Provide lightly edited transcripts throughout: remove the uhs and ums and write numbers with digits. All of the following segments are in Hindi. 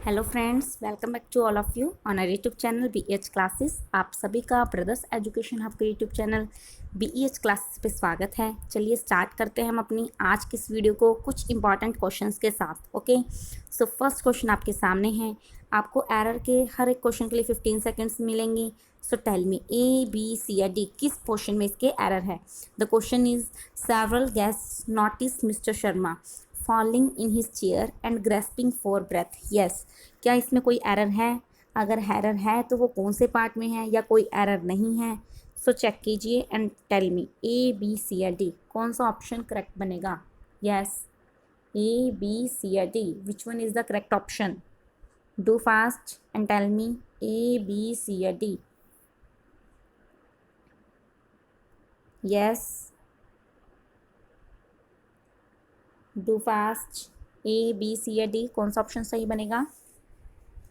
Hello friends, welcome back to all of you on our YouTube channel BEH classes. आप सभी का ब्रदर्स एजुकेशन हब के यूट्यूब चैनल BEH क्लासेस पे स्वागत है। चलिए स्टार्ट करते हैं हम अपनी आज की इस वीडियो को कुछ इंपॉर्टेंट क्वेश्चंस के साथ। ओके, सो फर्स्ट क्वेश्चन आपके सामने है। आपको एरर के हर एक क्वेश्चन के लिए 15 सेकेंड्स मिलेंगे। So tell me A, B, C या D किस पोर्शन में इसके एरर है। The question is several guests notice mister Sharma falling in his chair and grasping for breath. Yes, क्या इसमें कोई एरर है? अगर एरर है तो वो कौन से पार्ट में है या कोई एरर नहीं है? सो चेक कीजिए and tell me A, B, C या D कौन सा ऑप्शन करेक्ट बनेगा। यस, A, B, C या D which one is the correct option? Do fast and tell me A, B, C या D। Yes, do fast. A, B, C या D कौन सा ऑप्शन सही बनेगा,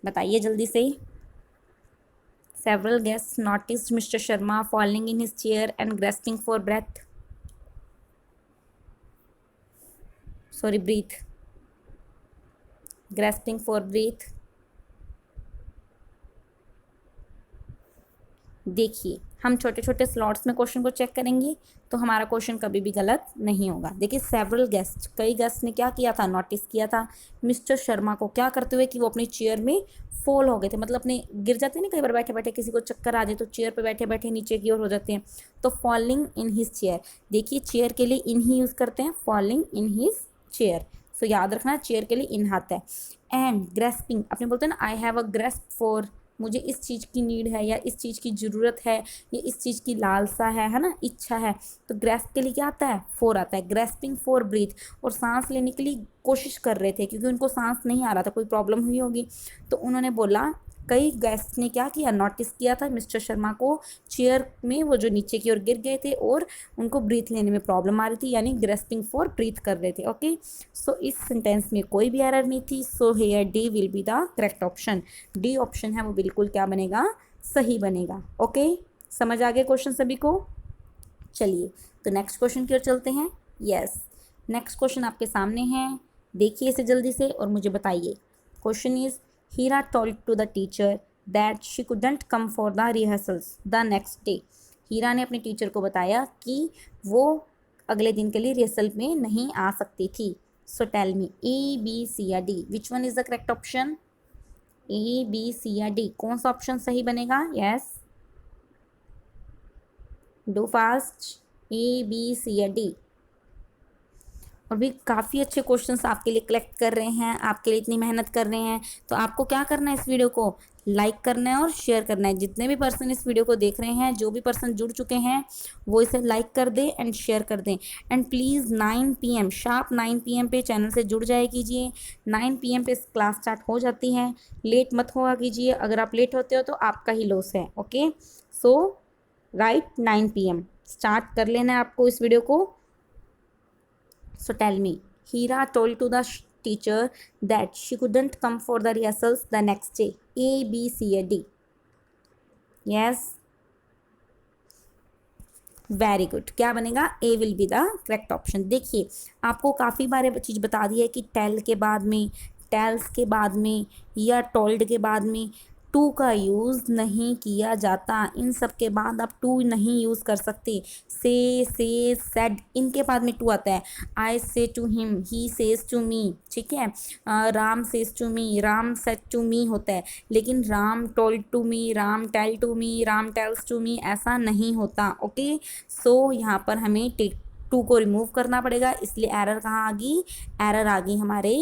बताइए जल्दी से। Several guests noticed Mr. Sharma falling in his chair and gasping for breath. Sorry, breath. Grasping for breath. देखिए, हम छोटे छोटे स्लॉट्स में क्वेश्चन को चेक करेंगे तो हमारा क्वेश्चन कभी भी गलत नहीं होगा। देखिए, सेवरल गेस्ट, कई गेस्ट ने क्या किया था, नोटिस किया था मिस्टर शर्मा को क्या करते हुए कि वो अपनी चेयर में फॉल हो गए थे, मतलब अपने गिर जाते हैं ना, कई बार बैठे बैठे किसी को चक्कर आ जाए तो चेयर पे बैठे बैठे नीचे की ओर हो जाते हैं, तो फॉलिंग इन हिज चेयर। देखिए, चेयर के लिए इन ही यूज़ करते हैं, फॉलिंग इन हिज चेयर। सो याद रखना, चेयर के लिए इन आता है। एंड ग्रेस्पिंग, अपने बोलते हैं ना, I have a grasp for, मुझे इस चीज़ की नीड है या इस चीज़ की ज़रूरत है या इस चीज़ की लालसा है ना, इच्छा है। तो ग्रेस्प के लिए क्या आता है, फोर आता है। ग्रेस्पिंग फॉर ब्रीथ, और सांस लेने के लिए कोशिश कर रहे थे क्योंकि उनको सांस नहीं आ रहा था, कोई प्रॉब्लम हुई होगी। तो उन्होंने बोला, कई गेस्ट ने क्या किया, नोटिस किया था मिस्टर शर्मा को चेयर में वो जो नीचे की ओर गिर गए थे और उनको ब्रीथ लेने में प्रॉब्लम आ रही थी, यानी ग्रेस्पिंग फॉर ब्रीथ कर रहे थे। ओके, सो इस सेंटेंस में कोई भी एरर नहीं थी। So here D will be the correct option. D option है वो बिल्कुल क्या बनेगा, सही बनेगा। ओके, समझ आ गया क्वेश्चन सभी को। चलिए तो नेक्स्ट क्वेश्चन की ओर चलते हैं। यस, नेक्स्ट क्वेश्चन आपके सामने है, देखिए इसे जल्दी से और मुझे बताइए। Question is, Heera told to the teacher that she couldn't come for the rehearsals the next day. Heera ने अपने टीचर को बताया कि वो अगले दिन के लिए रिहर्सल में नहीं आ सकती थी। So tell me A, B, C या D which one is the correct option. A, B, C या D कौन सा ऑप्शन सही बनेगा। Yes, do fast. A, B, C या D। और भी काफ़ी अच्छे क्वेश्चंस आपके लिए कलेक्ट कर रहे हैं, आपके लिए इतनी मेहनत कर रहे हैं, तो आपको क्या करना है, इस वीडियो को लाइक करना है और शेयर करना है। जितने भी पर्सन इस वीडियो को देख रहे हैं, जो भी पर्सन जुड़ चुके हैं, वो इसे लाइक कर दें एंड शेयर कर दें। And please 9 PM sharp 9 PM पे चैनल से जुड़ जाए कीजिए। 9 PM पे क्लास स्टार्ट हो जाती है, लेट मत हुआ कीजिए। अगर आप लेट होते हो तो आपका ही लॉस है। ओके, सो राइट 9 PM स्टार्ट कर लेना है आपको इस वीडियो को। So tell me, Hira told to the teacher that she couldn't come for the rehearsals the next day. A, B, C या D? Yes, very good. क्या बनेगा, A will be the correct option. देखिए, आपको काफ़ी बार चीज़ बता दी है कि टेल के बाद में, टेल्स के बाद में या टोल्ड के बाद में टू का यूज़ नहीं किया जाता। इन सब के बाद आप टू नहीं यूज़ कर सकते। से सेड, इनके बाद में टू आता है। I say to him, he says to me, ठीक है। Ram says to me, Ram said to me होता है, लेकिन Ram told to me, Ram tell to me, Ram tells to me ऐसा नहीं होता। ओके, सो यहाँ पर हमें टू को रिमूव करना पड़ेगा, इसलिए एरर कहाँ आ गई, एरर आ गई हमारे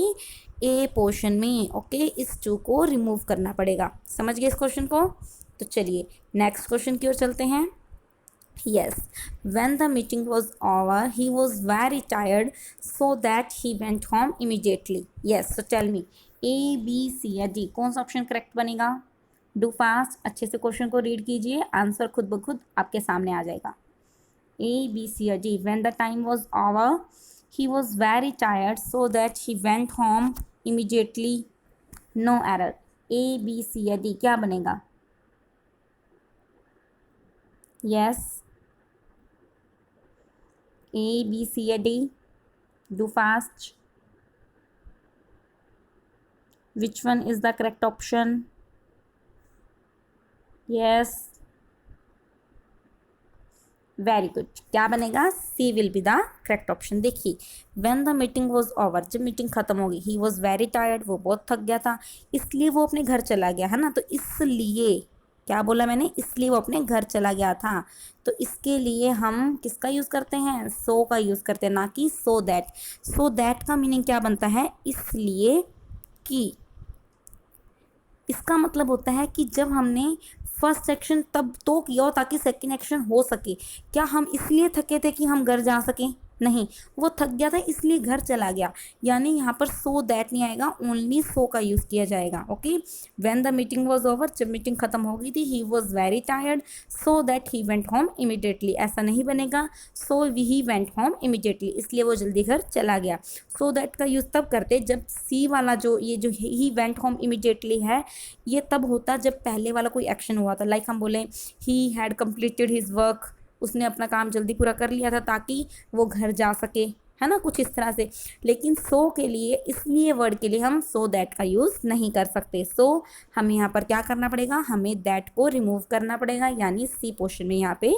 ए पोर्शन में। ओके, इस टू को रिमूव करना पड़ेगा। समझ गए इस क्वेश्चन को। तो चलिए नेक्स्ट क्वेश्चन की ओर चलते हैं। Yes, when the meeting was over, he was very tired, so that he went home immediately. Yes, so tell me, A, B, C या D कौन सा ऑप्शन करेक्ट बनेगा। डू फास्ट, अच्छे से क्वेश्चन को रीड कीजिए, आंसर खुद ब खुद आपके सामने आ जाएगा। A, B, C या D, when the time was over, he was very tired, so that he went home immediately. No error. A, B, C या D क्या बनेगा। Yes, A, B, C या D, do fast. Which one is the correct option? Yes, very good. क्या बनेगा? C will be the correct option. देखिए, when the meeting was over, जब मीटिंग खत्म होगी, ही वॉज वेरी टायर्ड, वो बहुत थक गया था, इसलिए वो अपने घर चला गया, है ना। तो इसलिए क्या बोला मैंने? इसलिए वो अपने घर चला गया था। तो इसके लिए हम किसका यूज़ करते हैं? सो का यूज़ करते हैं, ना कि सो दैट। सो दैट का मीनिंग क्या बनता है? इसलिए कि। इसका मतलब होता है कि जब हमने फर्स्ट एक्शन तब तो किया हो ताकि सेकंड एक्शन हो सके। क्या हम इसलिए थके थे कि हम घर जा सकें? नहीं, वो थक गया था इसलिए घर चला गया। यानी यहाँ पर सो दैट नहीं आएगा, ओनली सो का यूज़ किया जाएगा। Okay, when the meeting was over, जब मीटिंग खत्म हो गई थी, he was very tired so that he went home immediately. ऐसा नहीं बनेगा, सो ही वेंट होम इमिडिएटली, इसलिए वो जल्दी घर चला गया। सो दैट का यूज़ तब करते जब सी वाला जो ये जो ही वेंट होम इमिडिएटली है, ये तब होता जब पहले वाला कोई एक्शन हुआ था। लाइक हम बोले he had completed his work, उसने अपना काम जल्दी पूरा कर लिया था ताकि वो घर जा सके, है ना, कुछ इस तरह से। लेकिन सो के लिए, इसलिए वर्ड के लिए हम सो दैट का यूज़ नहीं कर सकते। सो हमें यहाँ पर क्या करना पड़ेगा? हमें दैट को रिमूव करना पड़ेगा, यानी सी पोर्शन में यहाँ पे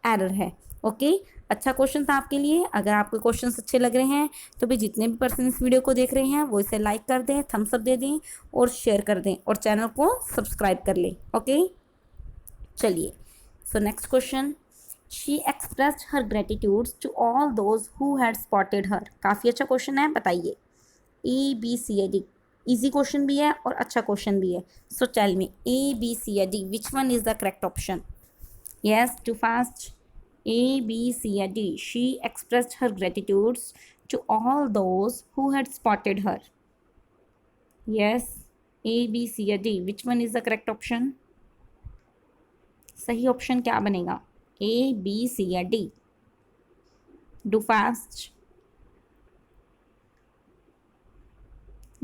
एरर है। ओके, अच्छा क्वेश्चन था आपके लिए। अगर आपको क्वेश्चंस अच्छे लग रहे हैं तो भी जितने भी पर्सन इस वीडियो को देख रहे हैं वो इसे लाइक कर दें, थम्स अप दे दें और शेयर कर दें और चैनल को सब्सक्राइब कर लें। ओके, चलिए, so next question. She expressed her gratitudes to all those who had spotted her. काफ़ी अच्छा क्वेश्चन है, बताइए। ABCD, इजी क्वेश्चन भी है और अच्छा क्वेश्चन भी है। So tell me, ABCD, which one is the correct option? Yes, too fast. ABCD, she expressed her gratitudes to all those who had spotted her. Yes, ABCD, which one is the correct option? सही ऑप्शन क्या बनेगा? ABCD, do fast.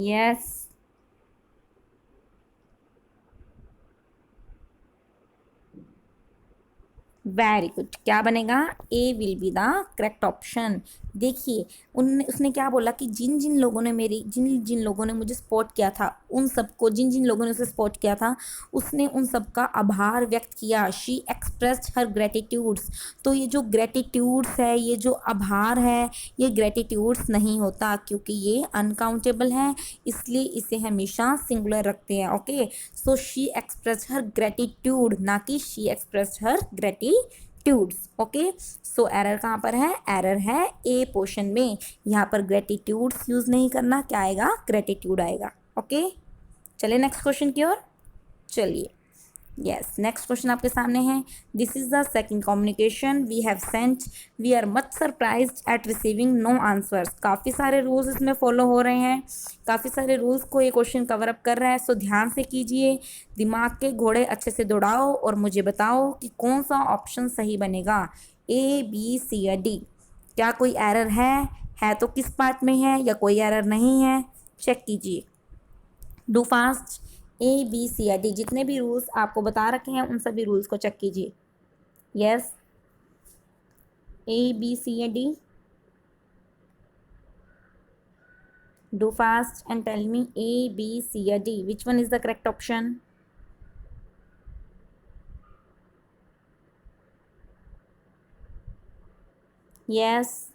Yes, very good. क्या बनेगा? A will be the correct option. देखिए, उसने क्या बोला कि जिन जिन लोगों ने मुझे स्पॉट किया था, उन सबको, जिन जिन लोगों ने उसे स्पॉट किया था, उसने उन सबका आभार व्यक्त किया। She expressed her gratitudes. तो ये जो ग्रेटिट्यूड्स है, ये जो आभार है, ये ग्रेटिट्यूड्स नहीं होता क्योंकि ये अनकाउंटेबल है, इसलिए इसे हमेशा सिंगुलर रखते हैं। Okay, so she expressed her gratitude, ना कि she expressed her gratitudes. Okay, so error कहाँ पर है? एरर है ए पोर्शन में। यहाँ पर ग्रेटिट्यूड्स यूज़ नहीं करना, क्या आएगा? ग्रेटिट्यूड आएगा। ओके, चलिए नेक्स्ट क्वेश्चन की ओर। चलिए, यस, नेक्स्ट क्वेश्चन आपके सामने है। This is the second communication we have sent, we are much surprised at receiving no answers. काफ़ी सारे रूल्स इसमें फॉलो हो रहे हैं, काफ़ी सारे रूल्स को ये क्वेश्चन कवर अप कर रहा है। सो ध्यान से कीजिए, दिमाग के घोड़े अच्छे से दौड़ाओ और मुझे बताओ कि कौन सा ऑप्शन सही बनेगा, ABC या D। क्या कोई एरर है तो किस पार्ट में है, या कोई एरर नहीं है, चेक कीजिए। Do fast. ABC या D, जितने भी रूल्स आपको बता रखे हैं उन सभी रूल्स को चेक कीजिए। यस, ABC या D, do fast and tell me ABC या D, which one is the correct option? Yes,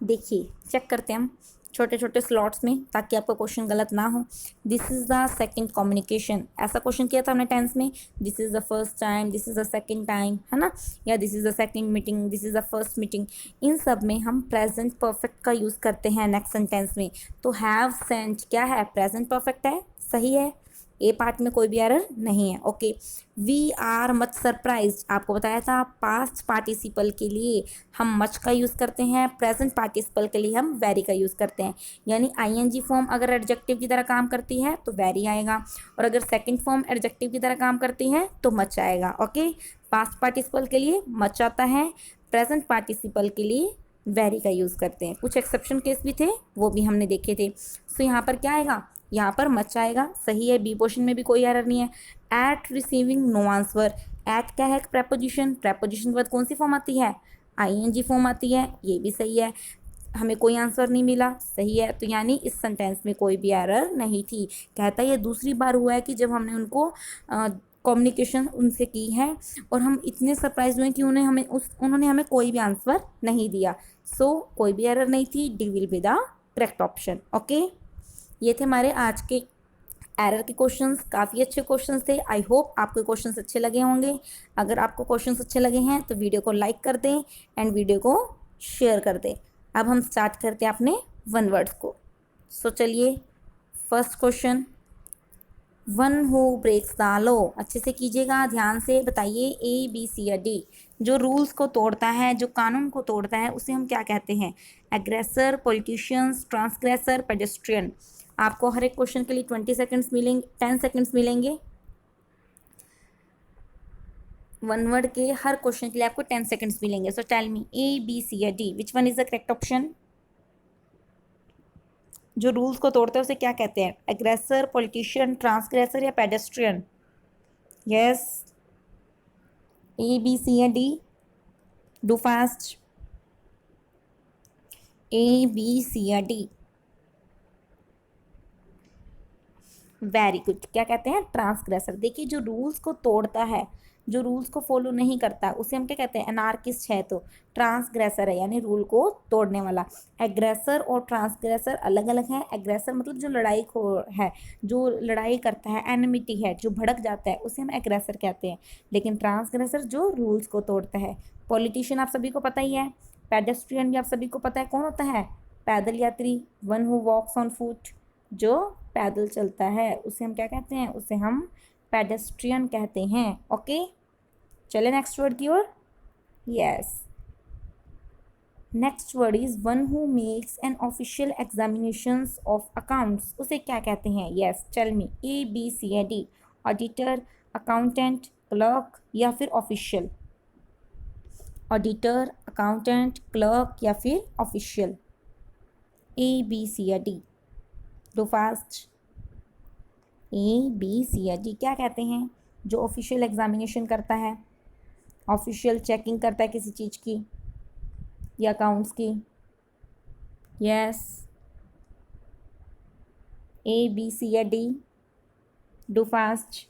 देखिए, चेक करते हैं हम छोटे छोटे स्लॉट्स में ताकि आपका क्वेश्चन गलत ना हो। This is the second communication, ऐसा क्वेश्चन किया था हमने टेंस में। This is the first time, this is the second time, है ना, या this is the second meeting, this is the first meeting. इन सब में हम प्रेजेंट परफेक्ट का यूज़ करते हैं नेक्स्ट सेंटेंस में। तो हैव सेंट क्या है? प्रेजेंट परफेक्ट है, सही है, ए पार्ट में कोई भी एरर नहीं है। Okay, we are much surprise, आपको बताया था पास्ट पार्टिसिपल के लिए हम मच का यूज़ करते हैं, प्रेजेंट पार्टिसिपल के लिए हम वेरी का यूज़ करते हैं। यानी ING फॉर्म अगर एडजेक्टिव की तरह काम करती है तो वेरी आएगा, और अगर सेकंड फॉर्म एडजेक्टिव की तरह काम करती है तो मच आएगा। ओके, पास्ट पार्टिसिपल के लिए मच आता है, प्रेजेंट पार्टिसिपल के लिए वेरी का यूज़ करते हैं। कुछ एक्सेप्शन केस भी थे, वो भी हमने देखे थे। सो यहाँ पर क्या आएगा? यहाँ पर मच आएगा, सही है। बी पोर्शन में भी कोई एरर नहीं है। At receiving no answer, at क्या है? प्रेपोजिशन, प्रेपोजिशन के बाद कौन सी फॉर्म आती है? ING फॉर्म आती है, ये भी सही है। हमें कोई आंसर नहीं मिला, सही है, तो यानी इस सेंटेंस में कोई भी एरर नहीं थी। कहता है ये दूसरी बार हुआ है कि जब हमने उनको कम्युनिकेशन उनसे की है और हम इतने सरप्राइज हुए कि उन्होंने हमें कोई भी आंसर नहीं दिया। सो कोई भी एरर नहीं थी, D will be the correct option. Okay, ये थे हमारे आज के एरर के क्वेश्चंस। काफ़ी अच्छे क्वेश्चंस थे। आई होप आपको क्वेश्चंस अच्छे लगे होंगे। अगर आपको क्वेश्चंस अच्छे लगे हैं तो वीडियो को लाइक कर दें एंड वीडियो को शेयर कर दें। अब हम स्टार्ट करते हैं अपने वन वर्ड्स को। सो चलिए, first question, one who breaks the law. अच्छे से कीजिएगा, ध्यान से बताइए, ए बी सी या डी। जो रूल्स को तोड़ता है, जो कानून को तोड़ता है, उसे हम क्या कहते हैं? Aggressor, politicians, transgressor, pedestrian. आपको हर एक क्वेश्चन के लिए 20 सेकंड्स मिलेंगे, 10 सेकंड्स मिलेंगे। वन वर्ड के हर क्वेश्चन के लिए आपको 10 सेकंड्स मिलेंगे। So tell me, A B C या D, which one is the correct option? जो रूल्स को तोड़ते हैं उसे क्या कहते हैं? एग्रेसर, पॉलिटिशियन, ट्रांसग्रेसर या pedestrian? Yes, A B C या D? Do fast. A B C या डी? Very good. क्या कहते हैं? ट्रांसग्रेसर। देखिए, जो रूल्स को तोड़ता है, जो रूल्स को फॉलो नहीं करता, उसे हम क्या कहते हैं? अनार्किस्ट है तो ट्रांसग्रेसर है, यानी रूल को तोड़ने वाला। एग्रेसर और ट्रांसग्रेसर अलग अलग है। एग्रेसर मतलब जो लड़ाई खो है, जो लड़ाई करता है, एनिमिटी है, जो भड़क जाता है, उसे हम एग्रेसर कहते हैं। लेकिन ट्रांसग्रेसर जो रूल्स को तोड़ता है। पॉलिटिशियन आप सभी को पता ही है। पेडेस्ट्रियन भी आप सभी को पता है, कौन होता है? पैदल यात्री, one who walks on foot, जो पैदल चलता है, उसे हम क्या कहते हैं? उसे हम पेडेस्ट्रियन कहते हैं। ओके, चले नेक्स्ट वर्ड की ओर। Yes, next word is one who makes an official examinations of accounts. उसे क्या कहते हैं? Yes, tell me, A B C या डी? ऑडिटर, अकाउंटेंट, क्लर्क या फिर ऑफिशियल? ऑडिटर, अकाउंटेंट, क्लर्क या फिर ऑफिशियल? ए बी सी या D? Do fast. A B C या डी? क्या कहते हैं? जो ऑफिशियल एग्जामिनेशन करता है, ऑफिशियल चेकिंग करता है किसी चीज़ की या अकाउंट्स की। यस, ए बी सी या D? Do fast.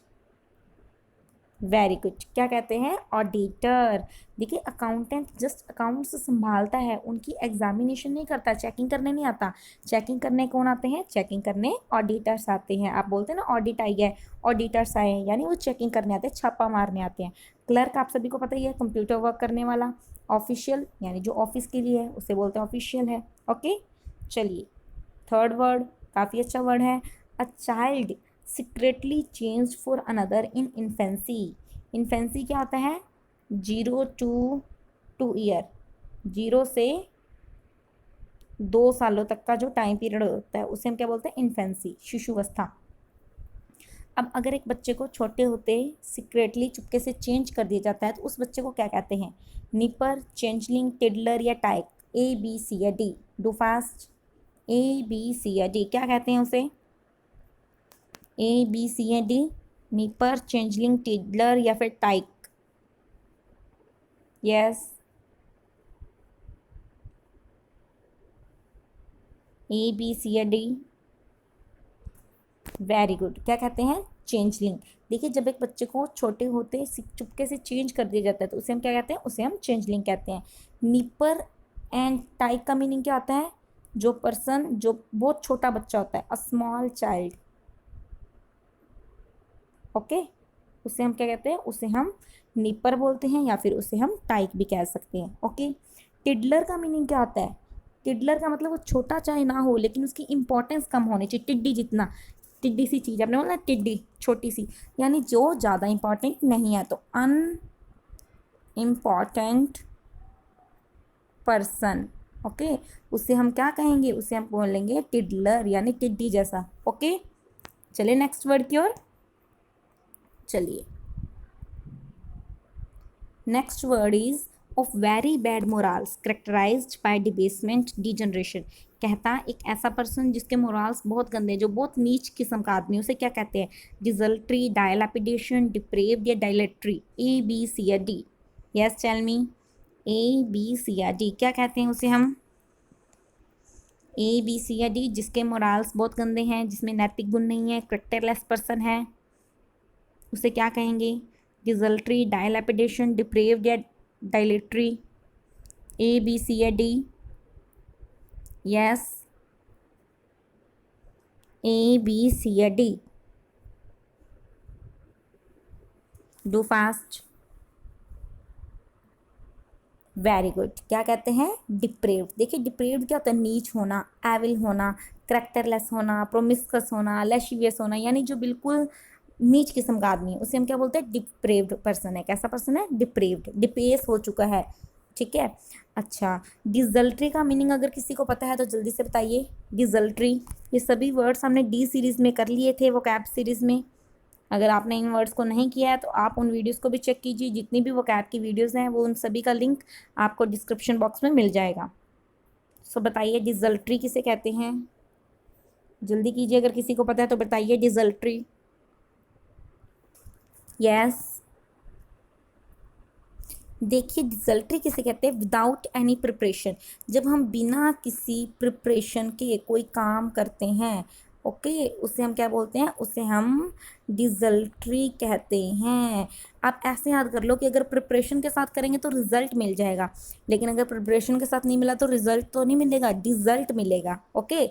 Very good. क्या कहते हैं? ऑडिटर। देखिए, अकाउंटेंट जस्ट अकाउंट्स संभालता है, उनकी एग्जामिनेशन नहीं करता, चेकिंग करने नहीं आता। चेकिंग करने कौन आते हैं? चेकिंग करने ऑडिटर्स आते हैं। आप बोलते हैं ना ऑडिट आई है, ऑडिटर्स आए हैं, यानी वो चेकिंग करने आते हैं, छापा मारने आते हैं। क्लर्क आप सभी को पता ही है, कंप्यूटर वर्क करने वाला। ऑफिशियल यानी जो ऑफिस के लिए है, उसे बोलते हैं ऑफिशियल है। ओके, चलिए, थर्ड वर्ड काफ़ी अच्छा वर्ड है। A child secretly change for another in infancy. Infancy क्या होता है? 0 to 2 ईयर, 0 से 2 सालों तक का जो टाइम पीरियड होता है, उसे हम क्या बोलते हैं? इन्फेंसी, शिशुवस्था। अब अगर एक बच्चे को छोटे होते सीक्रेटली चुपके से चेंज कर दिया जाता है, तो उस बच्चे को क्या कहते हैं? निपर, चेंजलिंग, टिडलर या टाइक? ए बी सी या D? Do fast. A B C या डी? क्या कहते हैं उसे? ए बी सी या डी? निपर, चेंजलिंग, टिडलर या फिर टाइक? यस, ए बी सी या डी? Very good. क्या कहते हैं? चेंजलिंग। देखिए, जब एक बच्चे को छोटे होते चुपके से चेंज कर दिया जाता है, तो उसे हम क्या कहते हैं? उसे हम चेंजलिंग कहते हैं। निपर एंड टाइक का मीनिंग क्या होता है? जो पर्सन, जो बहुत छोटा बच्चा होता है, अ स्मॉल चाइल्ड। ओके, उसे हम क्या कहते हैं? उसे हम निपर बोलते हैं, या फिर उसे हम टाइक भी कह सकते हैं। ओके, टिडलर का मीनिंग क्या होता है? टिडलर का मतलब वो छोटा चाहे ना हो, लेकिन उसकी इंपॉर्टेंस कम होनी चाहिए। टिड्डी जितना, टिड्डी सी चीज़, आपने बोला टिड्डी, छोटी सी, यानी जो ज़्यादा इंपॉर्टेंट नहीं है। तो अन इम्पॉर्टेंट पर्सन। ओके, उसे हम क्या कहेंगे? उसे हम बोलेंगे टिडलर, यानी टिड्डी जैसा। ओके, चलिए नेक्स्ट वर्ड की ओर। चलिए, next word is of very bad morals characterised by debasement degeneration. कहता एक ऐसा पर्सन जिसके मोरल्स बहुत गंदे, जो बहुत नीच किस्म का आदमी, उसे क्या कहते हैं? डिजल्ट्री, डायलैपिडेशन, डिप्रेव्ड या डायलेट्री? ए बी सी या D? Yes, tell me, A B C या डी? क्या कहते हैं उसे हम? ए बी सी या डी, जिसके मोरल्स बहुत गंदे हैं, जिसमें नैतिक गुण नहीं है, करेक्टरलेस पर्सन है, उसे क्या कहेंगे? डिजल्ट्री, डायलैपिडेशन, डिप्रेव्ड या डायलेटरी? ए बी सी या D? Yes, A B C या D? Do fast. Very good. क्या कहते हैं? डिप्रेव्ड। देखिए डिप्रेव्ड क्या होता है? नीच होना, एविल होना, करेक्टरलेस होना, प्रोमिस्कस होना, लेशिवियस होना, यानी जो बिल्कुल नीच किस्म का आदमी है उसे हम क्या बोलते हैं? डिप्रेव्ड पर्सन है। कैसा पर्सन है? डिप्रेव्ड, डिपेस हो चुका है। ठीक है। अच्छा, डिजल्ट्री का मीनिंग अगर किसी को पता है तो जल्दी से बताइए। डिजल्ट्री, ये सभी वर्ड्स हमने डी सीरीज़ में कर लिए थे, वो कैब सीरीज़ में। अगर आपने इन वर्ड्स को नहीं किया है तो आप उन वीडियोस को भी चेक कीजिए। जितनी भी वो कैब की वीडियोस हैं वो उन सभी का लिंक आपको डिस्क्रिप्शन बॉक्स में मिल जाएगा। सो बताइए डिजल्ट्री किसे कहते हैं? जल्दी कीजिए, अगर किसी को पता है तो बताइए डिजल्ट्री। यस, देखिए डिजल्ट्री किसे कहते हैं? विदाउट एनी प्रिपरेशन, जब हम बिना किसी प्रिपरेशन के कोई काम करते हैं, ओके, उसे हम क्या बोलते हैं? उसे हम डिजल्ट्री कहते हैं। आप ऐसे याद कर लो कि अगर प्रिपरेशन के साथ करेंगे तो रिजल्ट मिल जाएगा, लेकिन अगर प्रिपरेशन के साथ नहीं मिला तो रिजल्ट तो नहीं मिलेगा, डिजल्ट मिलेगा। ओके,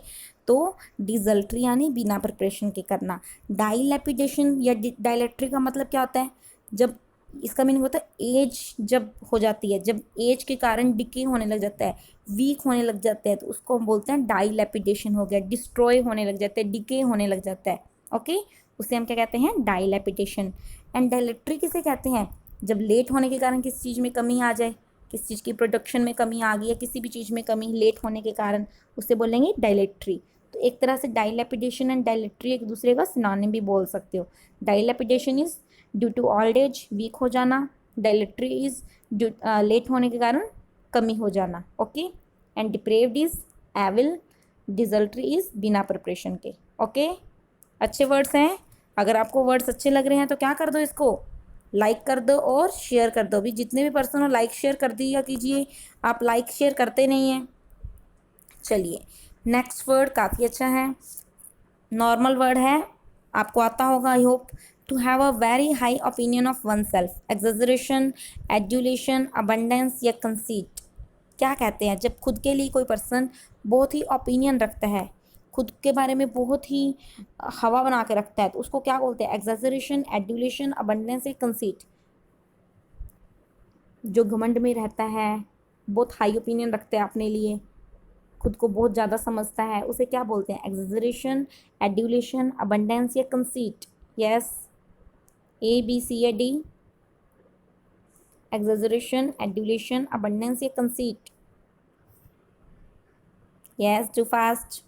तो डिजल्ट्री यानी बिना प्रिपरेशन के करना। डाइलैपिडेशन या डायलेट्री का मतलब क्या होता है? जब, इसका मीनिंग होता है एज जब हो जाती है, जब एज के कारण डिके होने लग जाता है, वीक होने लग जाते हैं, तो उसको हम बोलते हैं डाइलैपिडेशन हो गया, डिस्ट्रॉय होने लग जाते हैं, डिके होने लग जाता है। ओके, उसे हम क्या कहते हैं? डाइलैपिडेशन। एंड डायलेट्री किसे कहते हैं? जब लेट होने के कारण किसी चीज़ में कमी आ जाए, किसी चीज़ की प्रोडक्शन में कमी आ गई है, किसी भी चीज़ में कमी लेट होने के कारण, उसे बोलेंगे डायलेट्री। तो एक तरह से डाइलैपिडेशन एंड डायलेट्री एक दूसरे का सिनोनिम भी बोल सकते हो। Dilapidation is due to old age, weak हो जाना। डायलेट्री इज ड्यू लेट होने के कारण कमी हो जाना। Okay, and depraved is evil, desultory is बिना प्रिपरेशन के। ओके, अच्छे वर्ड्स हैं। अगर आपको वर्ड्स अच्छे लग रहे हैं तो क्या कर दो, इसको लाइक कर दो और शेयर कर दो भी। जितने भी पर्सन हो लाइक शेयर कर दिया कीजिए, आप लाइक शेयर करते नहीं हैं। चलिए नेक्स्ट वर्ड काफ़ी अच्छा है, नॉर्मल वर्ड है, आपको आता होगा I hope. To have a very high opinion of oneself, exaggeration, adulation, abundance या कंसीट। क्या कहते हैं? जब खुद के लिए कोई पर्सन बहुत ही ओपिनियन रखता है, खुद के बारे में बहुत ही हवा बना के रखता है, तो उसको क्या बोलते हैं? एग्जेजरेशन, एड्यूलेशन, अबंडेंस या कंसीट। जो घमंड में रहता है, बहुत हाई ओपिनियन रखता है अपने लिए, खुद को बहुत ज़्यादा समझता है, उसे क्या बोलते हैं? एग्जेजरेशन, एड्यूलेशन, अबंडेंस या conceit. Yes, A B C या डी? एग्जेजरेशन, एड्यूलेशन, अबंडेंस या conceit? Yes, too fast.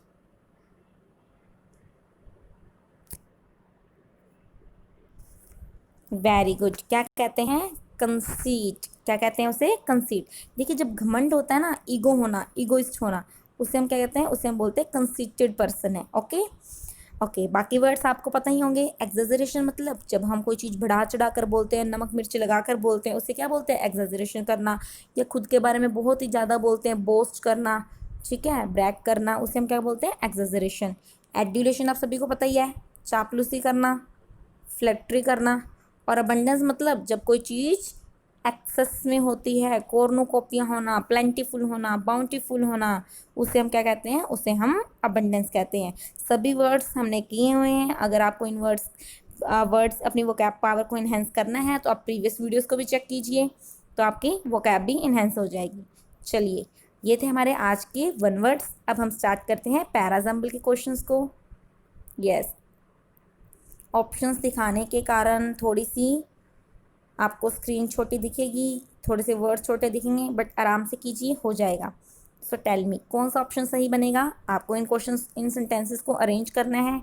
Very good. क्या कहते हैं? कंसीट। क्या कहते हैं उसे? कंसीट। देखिए जब घमंड होता है ना, ईगो होना, ईगोइस्ट होना, उसे हम क्या कहते हैं? उसे हम बोलते हैं कंसीटेड पर्सन है। ओके, ओके, बाकी वर्ड्स आपको पता ही होंगे। एग्जेजरेशन मतलब जब हम कोई चीज़ बढ़ा चढ़ा कर बोलते हैं, नमक मिर्च लगा कर बोलते हैं, उसे क्या बोलते हैं? एग्जेजरेशन करना। या खुद के बारे में बहुत ही ज़्यादा बोलते हैं, बोस्ट करना, ठीक है, ब्रैग करना, उसे हम क्या बोलते हैं? एग्जेजरेशन। एड्यूलेशन आप सभी को पता ही है, चापलूसी करना, फ्लैक्ट्री करना। और अबंडेंस मतलब जब कोई चीज़ एक्सेस में होती है, कॉर्नुकोपिया होना, प्लेंटीफुल होना, बाउंटीफुल होना, उसे हम क्या कहते हैं? उसे हम अबंडेंस कहते हैं। सभी वर्ड्स हमने किए हुए हैं। अगर आपको इन वर्ड्स अपनी वोकैब पावर को इन्हेंस करना है तो आप प्रीवियस वीडियोस को भी चेक कीजिए, तो आपकी वोकैब भी इन्हेंस हो जाएगी। चलिए, ये थे हमारे आज के 1 वर्ड्स। अब हम स्टार्ट करते हैं पैराजम्बल के क्वेश्चंस को। यस, ऑप्शंस दिखाने के कारण थोड़ी सी आपको स्क्रीन छोटी दिखेगी, थोड़े से वर्ड छोटे दिखेंगे, बट आराम से कीजिए, हो जाएगा। सो टेल मी कौन सा ऑप्शन सही बनेगा। आपको इन क्वेश्चंस, इन सेंटेंसेस को अरेंज करना है।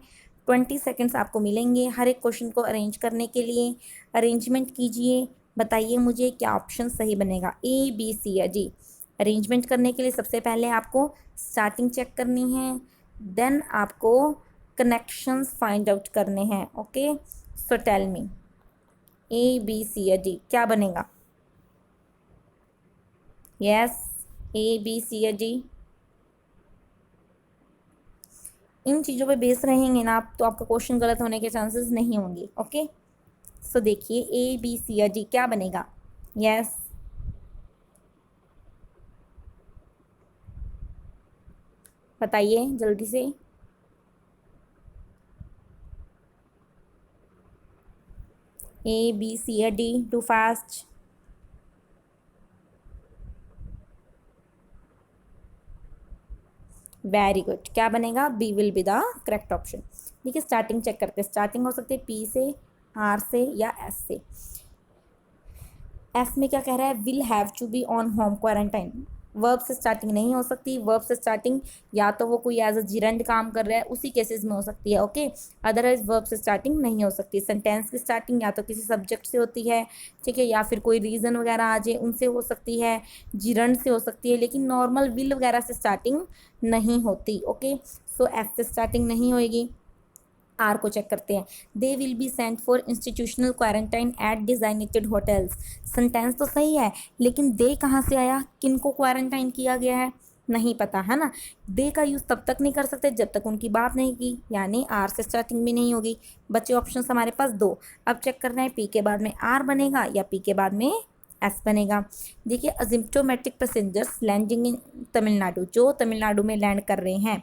20 सेकेंड्स आपको मिलेंगे हर एक क्वेश्चन को अरेंज करने के लिए। अरेंजमेंट कीजिए, बताइए मुझे क्या ऑप्शन सही बनेगा, ए बी सी या डी। अरेंजमेंट करने के लिए सबसे पहले आपको स्टार्टिंग चेक करनी है, देन आपको कनेक्शंस फाइंड आउट करने हैं। Okay, so tell me A B C या डी क्या बनेगा। यस, ए बी सी या डी? इन चीज़ों पे बेस रहेंगे ना आप, तो आपका क्वेश्चन गलत होने के चांसेस नहीं होंगे। ओके, सो देखिए ए बी सी या डी क्या बनेगा। यस, बताइए जल्दी से। ए बी सी या D, too fast. Very good, क्या बनेगा, B will be the correct option. देखिए स्टार्टिंग चेक करते हैं, स्टार्टिंग हो सकती है पी से, आर से या एस से। एफ में क्या कह रहा है, will have to be on home quarantine. Verb से स्टार्टिंग नहीं हो सकती, वर्ब से स्टार्टिंग या तो वो कोई एज अ जिरंड काम कर रहा है, उसी केसेस में हो सकती है। ओके, अदरवाइज वर्ब से स्टार्टिंग नहीं हो सकती। सेंटेंस की स्टार्टिंग या तो किसी सब्जेक्ट से होती है, ठीक है, या फिर कोई रीज़न वगैरह आ जाए उनसे हो सकती है, जिरंड से हो सकती है, लेकिन नॉर्मल विल वगैरह से स्टार्टिंग नहीं होती। ओके, सो एफ से स्टार्टिंग नहीं होएगी। आर को चेक करते हैं, they will be sent for institutional quarantine at designated hotels. Sentence तो सही है, लेकिन दे कहाँ से आया, किन को क्वारंटाइन किया गया है, नहीं पता है ना। दे का यूज़ तब तक नहीं कर सकते जब तक उनकी बात नहीं की, यानी आर से स्टार्टिंग भी नहीं होगी। बच्चे ऑप्शन हमारे पास दो। अब चेक करना है पी के बाद में आर बनेगा या पी के बाद में एस बनेगा। देखिए asymptomatic passengers landing in Tamil Nadu, जो तमिलनाडु में लैंड कर रहे हैं।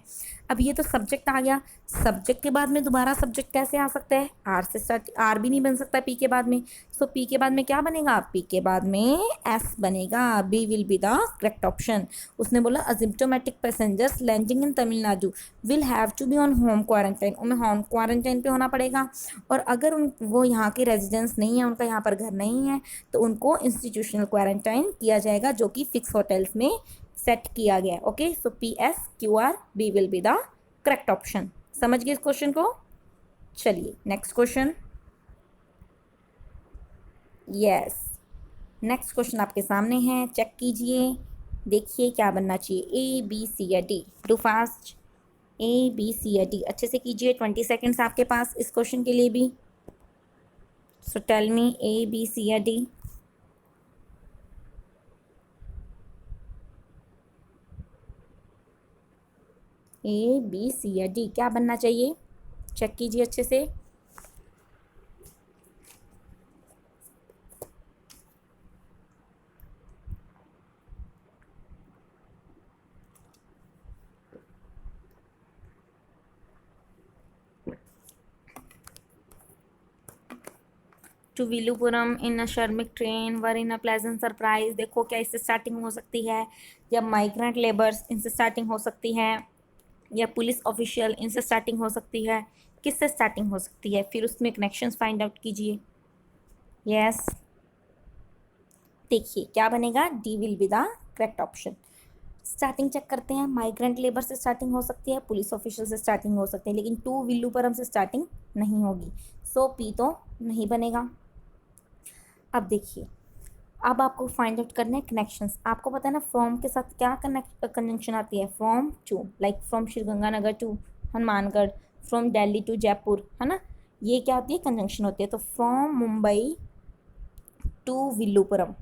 अब ये तो सब्जेक्ट आ गया, सब्जेक्ट के बाद में दोबारा सब्जेक्ट कैसे आ सकता है, आर से स्टार्ट, आर भी नहीं बन सकता पी के बाद में। सो पी के बाद में क्या बनेगा, पी के बाद में एस बनेगा, B will be the correct option. उसने बोला asymptomatic passengers landing in Tamil Nadu will have to be on home quarantine, उन्हें होम क्वारंटाइन पे होना पड़ेगा। और अगर उन वो यहाँ के रेजिडेंस नहीं है, उनका यहाँ पर घर नहीं है, तो उनको इंस्टीट्यूशनल क्वारंटाइन किया जाएगा, जो कि फिक्स होटल्स में सेट किया गया है। Okay, so P S Q R B will be the correct option. समझ गए इस क्वेश्चन को। चलिए next question. Yes, next question आपके सामने है, चेक कीजिए, देखिए क्या बनना चाहिए, ए बी सी या D, do fast. A B C या डी, अच्छे से कीजिए, 20 सेकेंड्स आपके पास इस क्वेश्चन के लिए भी। सो tell me A B C या डी। ए बी सी या डी क्या बनना चाहिए, चेक कीजिए अच्छे से। To Villupuram in a Shramik train were in a pleasant surprise. देखो क्या इससे स्टार्टिंग हो सकती है, या माइग्रेंट लेबर्स इनसे स्टार्टिंग हो सकती है, या पुलिस ऑफिशियल इनसे स्टार्टिंग हो सकती है, किससे स्टार्टिंग हो सकती है, फिर उसमें कनेक्शंस फाइंड आउट कीजिए। यस, देखिए क्या बनेगा, D will be the correct option. Starting check करते हैं, माइग्रेंट लेबर से स्टार्टिंग हो सकती है, पुलिस ऑफिशियल से स्टार्टिंग हो सकती है, लेकिन टू विल्लुपुरम से स्टार्टिंग नहीं होगी। सो पी तो नहीं बनेगा। अब देखिए, अब आपको फाइंड आउट करने हैं कनेक्शंस। आपको पता है ना फ्रॉम के साथ क्या कनेक्शन आती है, from to, like from Sriganganagar to Hanumangarh, from Delhi to Jaipur, है ना, ये क्या होती है, कंजंक्शन होती है। तो फ्रॉम मुंबई टू विल्लुपुरम,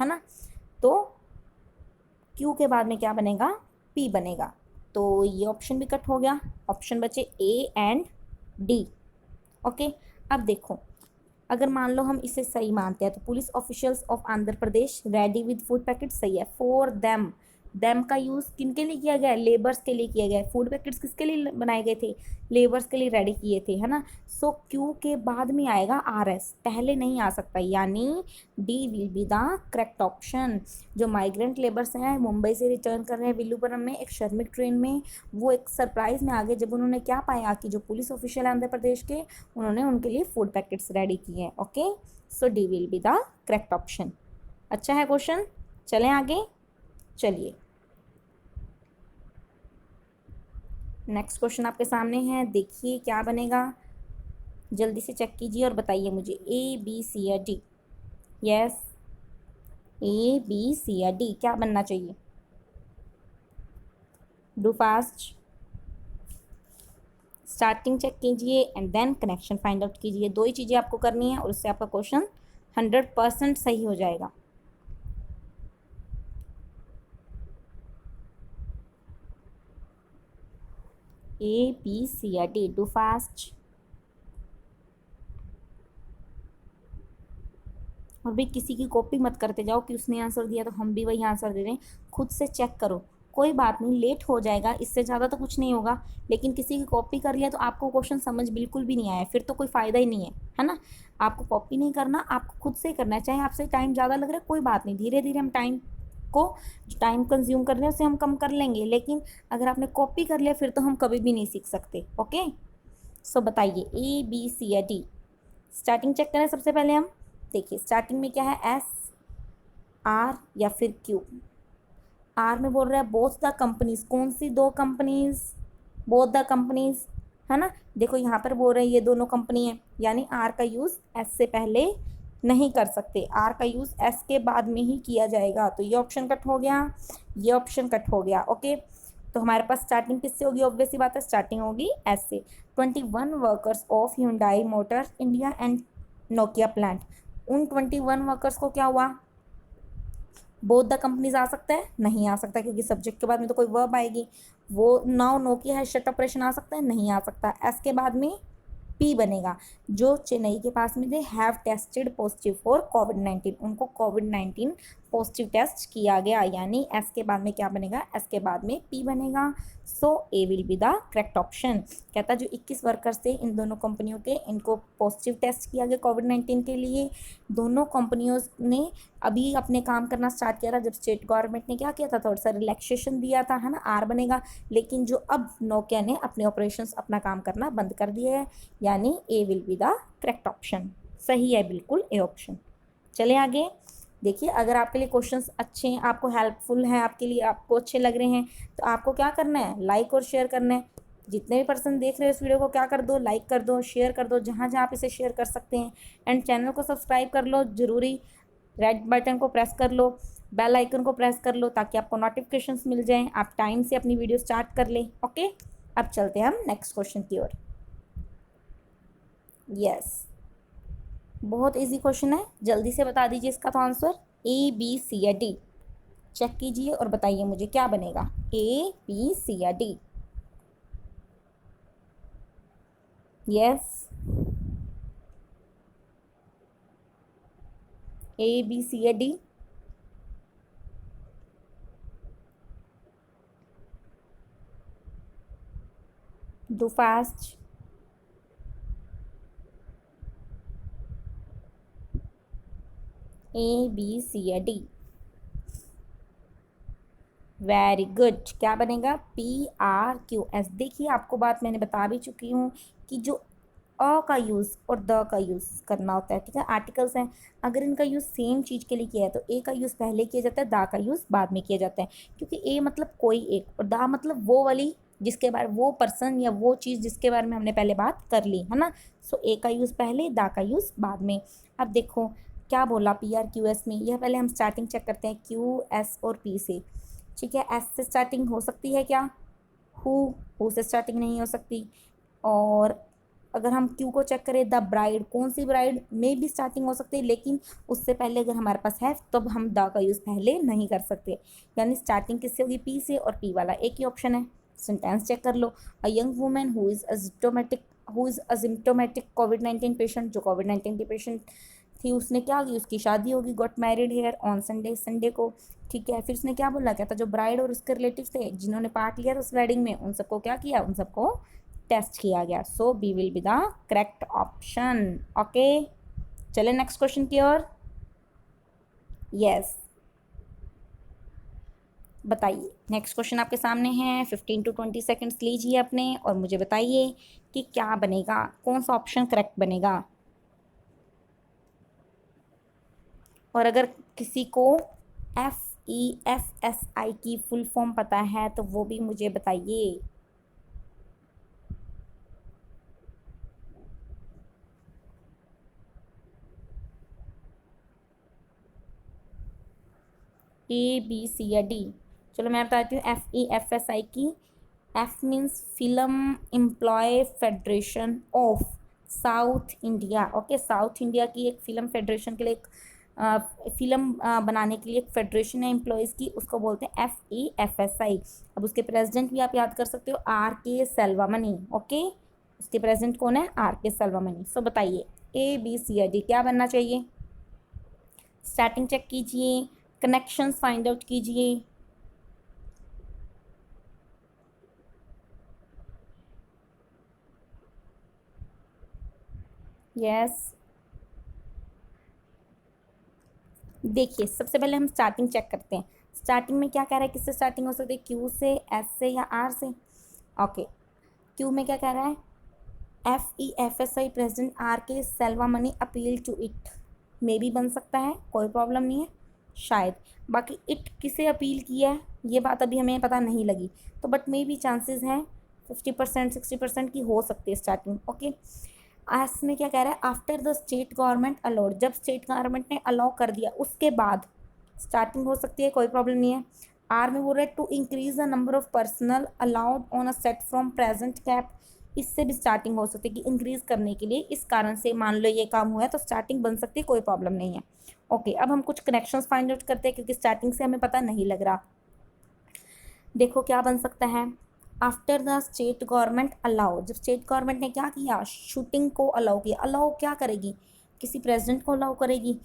है ना, तो क्यू के बाद में क्या बनेगा, पी बनेगा। तो ये ऑप्शन भी कट हो गया, ऑप्शन बचे ए एंड डी। ओके, अब देखो, अगर मान लो हम इसे सही मानते हैं, तो police officials of Andhra Pradesh ready with food packet सही है, फॉर देम। देम का यूज़ किन के लिए किया गया है, लेबर्स के लिए किया गया है। फूड पैकेट्स किसके लिए बनाए गए थे, लेबर्स के लिए रेडी किए थे, है ना। सो क्यू के बाद में आएगा आर एस, पहले नहीं आ सकता, यानी D will be the correct option. जो माइग्रेंट लेबर्स हैं मुंबई से रिटर्न कर रहे हैं विल्लुपुरम में एक श्रमिक ट्रेन में, वो एक सरप्राइज में आ गए जब उन्होंने क्या पाया कि जो पुलिस ऑफिशियल आंध्र प्रदेश के, उन्होंने उनके लिए फूड पैकेट्स रेडी किए हैं। Okay, so D will be the correct option. अच्छा है क्वेश्चन, चलें आगे। चलिए नेक्स्ट क्वेश्चन आपके सामने है, देखिए क्या बनेगा, जल्दी से चेक कीजिए और बताइए मुझे, ए बी सी या D. Yes, A B C या डी क्या बनना चाहिए, डू फास्ट। स्टार्टिंग चेक कीजिए and then connection find out कीजिए, दो ही चीज़ें आपको करनी है और उससे आपका क्वेश्चन 100% सही हो जाएगा। ए बी सी या डी? Do fast. और भाई किसी की कॉपी मत करते जाओ कि उसने आंसर दिया तो हम भी वही आंसर दे दें। खुद से चेक करो। कोई बात नहीं, लेट हो जाएगा, इससे ज़्यादा तो कुछ नहीं होगा। लेकिन किसी की कॉपी कर लिया तो आपको क्वेश्चन समझ बिल्कुल भी नहीं आया, फिर तो कोई फ़ायदा ही नहीं है ना। आपको कॉपी नहीं करना, आपको खुद से करना है। चाहे आपसे टाइम ज़्यादा लग रहा है, कोई बात नहीं, धीरे धीरे हम को टाइम कंज्यूम कर रहे हैं उसे हम कम कर लेंगे। लेकिन अगर आपने कॉपी कर लिया फिर तो हम कभी भी नहीं सीख सकते। ओके, सो बताइए ए बी सी या डी? स्टार्टिंग चेक करें सबसे पहले हम। देखिए स्टार्टिंग में क्या है, एस, आर या फिर क्यू। आर में बोल रहा है बोथ द कंपनीज, कौन सी दो कंपनीज? बोथ द कंपनीज, है ना। देखो यहाँ पर बोल रहे हैं ये दोनों कंपनी है, यानी आर का यूज़ एस से पहले नहीं कर सकते, आर का यूज़ एस के बाद में ही किया जाएगा। तो ये ऑप्शन कट हो गया, ये ऑप्शन कट हो गया। ओके, तो हमारे पास स्टार्टिंग किससे होगी? ऑब्वियस सी बात है, स्टार्टिंग होगी एस से। 21 workers of Hyundai Motors India and Nokia plant. उन 21 वर्कर्स को क्या हुआ? बोथ द कंपनीज आ सकता है? नहीं आ सकता, क्योंकि सब्जेक्ट के बाद में तो कोई वर्ब आएगी। वो नाउ नोकिया है शट ऑपरेशन आ सकता है? नहीं आ सकता। एस के बाद में पी बनेगा। जो चेन्नई के पास में थे हैव टेस्टेड पॉजिटिव फॉर कोविड-19, उनको कोविड-19 पॉजिटिव टेस्ट किया गया, यानी एस के बाद में क्या बनेगा? एस के बाद में पी बनेगा। So A will be the correct option. कहता जो 21 वर्कर्स थे इन दोनों कंपनियों के, इनको पॉजिटिव टेस्ट किया गया कोविड-19 के लिए। दोनों कंपनियों ने अभी अपने काम करना स्टार्ट किया था जब स्टेट गवर्नमेंट ने क्या किया था, थोड़ा सा रिलैक्सेशन दिया था, है ना, आर बनेगा। लेकिन जो अब नोकिया ने अपने ऑपरेशंस अपना काम करना बंद कर दिए है, यानी A will be the correct option. सही है बिल्कुल ए ऑप्शन। चले आगे। देखिए अगर आपके लिए क्वेश्चंस अच्छे हैं, आपको हेल्पफुल हैं, आपके लिए आपको अच्छे लग रहे हैं, तो आपको क्या करना है? लाइक और शेयर करना है। जितने भी पर्सन देख रहे हो इस वीडियो को, क्या कर दो? लाइक कर दो, शेयर कर दो, जहाँ जहाँ आप इसे शेयर कर सकते हैं। एंड चैनल को सब्सक्राइब कर लो ज़रूरी, रेड बटन को प्रेस कर लो, बेल आइकन को प्रेस कर लो, ताकि आपको नोटिफिकेशंस मिल जाएं, आप टाइम से अपनी वीडियो स्टार्ट कर लें। ओके, अब चलते हैं हम नेक्स्ट क्वेश्चन की ओर। यस, बहुत इजी क्वेश्चन है, जल्दी से बता दीजिए इसका तो आंसर। ए बी सी या डी? चेक कीजिए और बताइए मुझे क्या बनेगा, ए बी सी या D? Yes, A B C या D? Do fast. A B C या डी? वेरी गुड, क्या बनेगा? P R Q S. देखिए आपको बात मैंने बता भी चुकी हूँ कि जो अ का यूज़ और द का यूज़ करना होता है, ठीक है, आर्टिकल्स हैं, अगर इनका यूज़ सेम चीज़ के लिए किया है तो ए का यूज़ पहले किया जाता है, दा का यूज़ बाद में किया जाता है। क्योंकि ए मतलब कोई एक, और दा मतलब वो वाली जिसके बारे, वो पर्सन या वो चीज़ जिसके बारे में हमने पहले बात कर ली, है ना। सो ए का यूज़ पहले, दा का यूज़ बाद में। अब देखो क्या बोला पी आर क्यू एस में, यह पहले हम स्टार्टिंग चेक करते हैं क्यू एस और पी से। ठीक है, एस से स्टार्टिंग हो सकती है क्या? हु से स्टार्टिंग नहीं हो सकती। और अगर हम क्यू को चेक करें, द ब्राइड, कौन सी ब्राइड में भी स्टार्टिंग हो सकती है, लेकिन उससे पहले अगर हमारे पास है तो हम द का यूज़ पहले नहीं कर सकते, यानी स्टार्टिंग किससे होगी? पी से, और पी वाला एक ही ऑप्शन है। सेंटेंस चेक कर लो। A young women who is asymptomatic कोविड-19 पेशेंट, जो कोविड-19 के पेशेंट थी, उसने क्या की? उसकी शादी होगी, got married here on Sunday, Sunday को। ठीक है, फिर उसने क्या बोला, क्या था, जो ब्राइड और उसके रिलेटिव थे जिन्होंने पार्ट लिया था उस वेडिंग में, उन सबको क्या किया? उन सबको टेस्ट किया गया। So B will be the correct option. Okay, चले नेक्स्ट क्वेश्चन की ओर। यस, बताइए नेक्स्ट क्वेश्चन आपके सामने है। 15 to 20 सेकेंड्स लीजिए अपने और मुझे बताइए कि क्या बनेगा, कौन सा ऑप्शन करेक्ट बनेगा। और अगर किसी को FEFSI की फुल फॉर्म पता है तो वो भी मुझे बताइए। ए बी सी या डी? चलो मैं बताती हूँ FEFSI की। F means film employ federation of South India. Okay, South India की एक फिल्म फेडरेशन के लिए एक फिल्म बनाने के लिए एक फेडरेशन है एम्प्लॉयज़ की, उसको बोलते हैं FEFSI। अब उसके प्रेसिडेंट भी आप याद कर सकते हो, RK सेल्वामनी। ओके, उसके प्रेसिडेंट कौन है? RK सेल्वामनी। सो बताइए ABCD क्या बनना चाहिए? स्टार्टिंग चेक कीजिए, कनेक्शंस फाइंड आउट कीजिए। यस, देखिए सबसे पहले हम स्टार्टिंग चेक करते हैं। स्टार्टिंग में क्या कह रहा है, किससे स्टार्टिंग हो सकती है? Q से, S से या R से? ओके, Q में क्या कह रहा है? FEFSI president RK Selvamani appeal to it. मे भी बन सकता है, कोई प्रॉब्लम नहीं है, शायद। बाकी इट किसे अपील किया है ये बात अभी हमें पता नहीं लगी, तो बट मे भी चांसेस हैं 50% 60% की हो सकती है स्टार्टिंग। ओके, एस में क्या कह रहा है? After the state government allowed, जब स्टेट गवर्नमेंट ने अलाउ कर दिया उसके बाद स्टार्टिंग हो सकती है, कोई प्रॉब्लम नहीं है। आर में बोल रहा है to increase the number of personal allowed on a set from present cap, इससे भी स्टार्टिंग हो सकती है कि इंक्रीज करने के लिए इस कारण से मान लो ये काम हुआ है, तो स्टार्टिंग बन सकती है, कोई प्रॉब्लम नहीं है। ओके, अब हम कुछ कनेक्शंस फाइंड आउट करते हैं क्योंकि स्टार्टिंग से हमें पता नहीं लग रहा। देखो क्या बन सकता है? After the state government allow, जब स्टेट गवर्नमेंट ने क्या किया? शूटिंग को अलाउ किया। अलाउ क्या करेगी? किसी प्रेसिडेंट को अलाउ करेगी?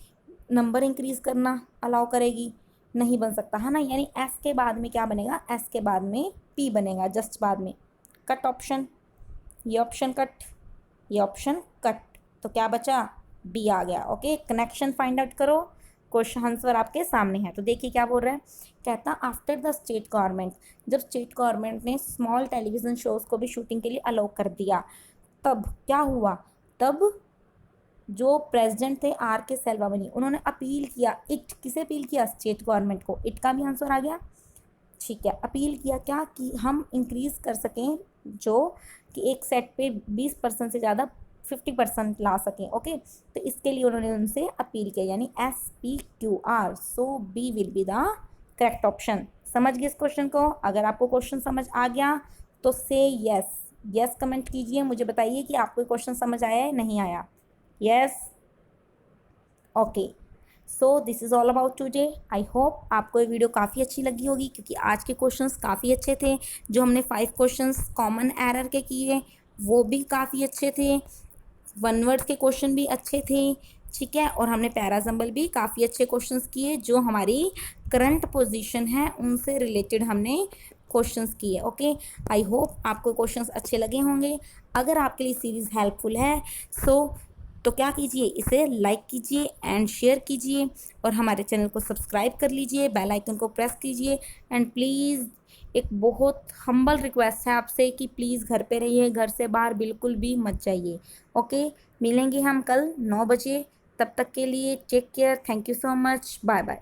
नंबर इंक्रीज करना अलाउ करेगी? नहीं बन सकता है ना, यानी एस के बाद में क्या बनेगा? एस के बाद में पी बनेगा, जस्ट बाद में। कट ऑप्शन, ये ऑप्शन कट, ये ऑप्शन कट, तो क्या बचा? बी आ गया। ओके, कनेक्शन फाइंड आउट करो, क्वेश्चन आंसर आपके सामने है। तो देखिए क्या बोल रहा है, कहता आफ्टर द स्टेट गवर्नमेंट, जब स्टेट गवर्नमेंट ने स्मॉल टेलीविजन शोज को भी शूटिंग के लिए अलाउ कर दिया, तब क्या हुआ? तब जो प्रेसिडेंट थे RK सेल्वामनी, उन्होंने अपील किया। इट किसे अपील किया? स्टेट गवर्नमेंट को। इट का भी आंसर आ गया, ठीक है। अपील किया क्या? कि हम इंक्रीज कर सकें, जो कि एक सेट पे 20% से ज़्यादा 50% ला सकें। ओके, तो इसके लिए उन्होंने उनसे अपील किया, यानी SPQR। So B will be the correct option. समझ गए इस क्वेश्चन को? अगर आपको क्वेश्चन समझ आ गया तो से यस, यस कमेंट कीजिए, मुझे बताइए कि आपको क्वेश्चन समझ आया है नहीं आया। Yes, okay. So this is all about today. I hope आपको ये वीडियो काफ़ी अच्छी लगी होगी, क्योंकि आज के क्वेश्चंस काफ़ी अच्छे थे। जो हमने 5 क्वेश्चंस कॉमन एरर के किए वो भी काफ़ी अच्छे थे, वन वर्ड के क्वेश्चन भी अच्छे थे, ठीक है। और हमने पैराजम्बल भी काफ़ी अच्छे क्वेश्चंस किए, जो हमारी करंट पोजीशन है उनसे रिलेटेड हमने क्वेश्चंस किए। ओके, आई होप आपको क्वेश्चंस अच्छे लगे होंगे। अगर आपके लिए सीरीज़ हेल्पफुल है तो क्या कीजिए, इसे लाइक कीजिए एंड शेयर कीजिए, और हमारे चैनल को सब्सक्राइब कर लीजिए, बेल आइकन को प्रेस कीजिए। एंड प्लीज़ एक बहुत हम्बल रिक्वेस्ट है आपसे कि प्लीज़ घर पे रहिए, घर से बाहर बिल्कुल भी मत जाइए। ओके, मिलेंगे हम कल 9 बजे, तब तक के लिए take care, thank you so much, bye bye.